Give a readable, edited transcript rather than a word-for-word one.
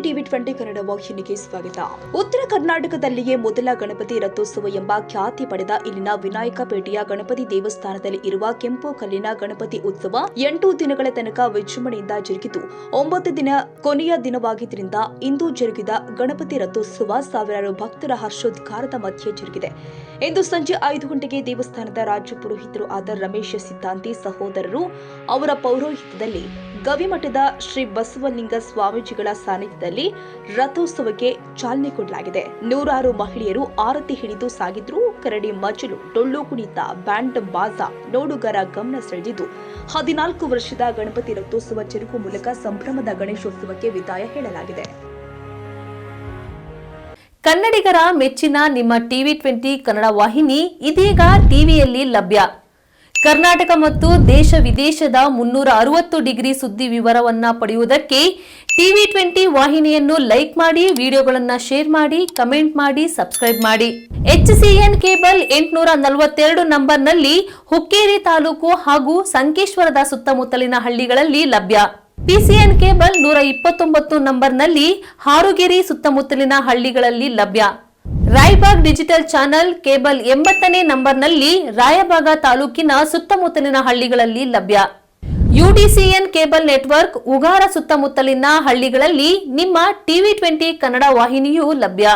TV 20 Kannada ವಾಹಿನಿಗೆ ಸ್ವಾಗತ. ಉತ್ತರ ಕರ್ನಾಟಕದಲ್ಲಿಯೇ ಮೊದಲ ಗಣಪತಿ ರಥೋತ್ಸವ ಎಂಬ ಖ್ಯಾತಿ ಪಡೆದ ಇಲ್ಲಿನ ವಿನಾಯಕಪೇಟೆಯ ಗಣಪತಿ ದೇವಸ್ಥಾನದಲ್ಲಿ ಇರುವ ಕೆಂಪು ಕಲ್ಲಿನ ಗಣಪತಿ ಉತ್ಸವ 8 ದಿನಗಳ ತನಕ ವಿಜೃಂಭಣೆಯಿಂದ ಜರುಗಿತು. 9 ದಿನ ಕೊನೆಯ ದಿನವಾಗಿದ್ದರಿಂದ ಇಂದು ಜರುಗಿದ ಗಣಪತಿ ರಥೋತ್ಸವ ಸಾವಿರಾರು ಭಕ್ತರ ಹರ್ಷೋದ್ಗಾರದ ಮಧ್ಯೆ ಜರುಗಿದೆ. ಇಂದು ಸಂಜೆ 5 ಗಂಟೆಗೆ ದೇವಸ್ಥಾನದ ರಾಜ್ಯ ಪುರೋಹಿತರು ಆದ ರಮೇಶ್ ಸಿದ್ಧಾಂತಿ ಸಹೋದರರು ಅವರ ಪೌರೋಹಿತ್ಯದಲ್ಲಿ ಗವಿಮಠದ ಶ್ರೀ ಬಸವಲಿಂಗ ಸ್ವಾಮೀಜಿಗಳ ಸಾನ್ನಿಧ್ಯದಲ್ಲಿ ರಥೋತ್ಸವಕ್ಕೆ ಚಾಲನೆ ಕೊಡಲಾಗಿದೆ. ನೂರಾರು ಮಹಿಳೆಯರು ಆರತಿ ಹಿಡಿದು ಸಾಗಿದ್ರು. ಕರಡಿ ಮಜಲು, ಡೊಳ್ಳು ಕುಣಿತ, ಬ್ಯಾಂಡ್ ಬಾಜ ನೋಡುಗರ ಗಮನ ಸೆಳೆದಿದ್ದು 14 ವರ್ಷದ ಗಣಪತಿ ರಥೋತ್ಸವ ಜರುಗುವ ಮೂಲಕ ಸಂಭ್ರಮದ ಗಣೇಶೋತ್ಸವಕ್ಕೆ ವಿದಾಯ ಹೇಳಲಾಗಿದೆ. ಕನ್ನಡಿಗರ ಮೆಚ್ಚಿನ ನಿಮ್ಮ ಟಿವಿ 20 ಕನ್ನಡ ವಾಹಿನಿ ಇದೀಗ ಟಿವಿಯಲ್ಲಿ ಲಭ್ಯ. ಕರ್ನಾಟಕ ಮತ್ತು ದೇಶ ವಿದೇಶದ 360 ಡಿಗ್ರಿ ಸುದ್ದಿ ವಿವರವನ್ನ ಪಡೆಯುವುದಕ್ಕೆ ಟಿವಿ 20 ವಾಹಿನಿಯನ್ನು ಲೈಕ್ ಮಾಡಿ, ವಿಡಿಯೋಗಳನ್ನು ಶೇರ್ ಮಾಡಿ, ಕಮೆಂಟ್ ಮಾಡಿ, ಸಬ್ಸ್ಕ್ರೈಬ್ ಮಾಡಿ. HCN ಕೇಬಲ್ 842 ನಂಬರ್ನಲ್ಲಿ ಹುಕ್ಕೇರಿ ತಾಲೂಕು ಹಾಗೂ ಸಂಕೇಶ್ವರದ ಸುತ್ತಮುತ್ತಲಿನ ಹಳ್ಳಿಗಳಲ್ಲಿ ಲಭ್ಯ. PCN ಕೇಬಲ್ 129 ನಂಬರ್ನಲ್ಲಿ ಹಾರುಗೆರೆ ಸುತ್ತಮುತ್ತಲಿನ ಹಳ್ಳಿಗಳಲ್ಲಿ ಲಭ್ಯ. ರಾಯಬಾಗ್ ಡಿಜಿಟಲ್ ಚಾನೆಲ್ ಕೇಬಲ್ 80ನೇ ನಂಬರ್ನಲ್ಲಿ ರಾಯಬಾಗ ತಾಲೂಕಿನ ಸುತ್ತಮುತ್ತಲಿನ ಹಳ್ಳಿಗಳಲ್ಲಿ ಲಭ್ಯ. UDCN ಕೇಬಲ್ ನೆಟ್ವರ್ಕ್ ಉಗಾರ ಸುತ್ತಮುತ್ತಲಿನ ಹಳ್ಳಿಗಳಲ್ಲಿ ನಿಮ್ಮ ಟಿವಿ 20 ಕನ್ನಡ ವಾಹಿನಿಯೂ ಲಭ್ಯ.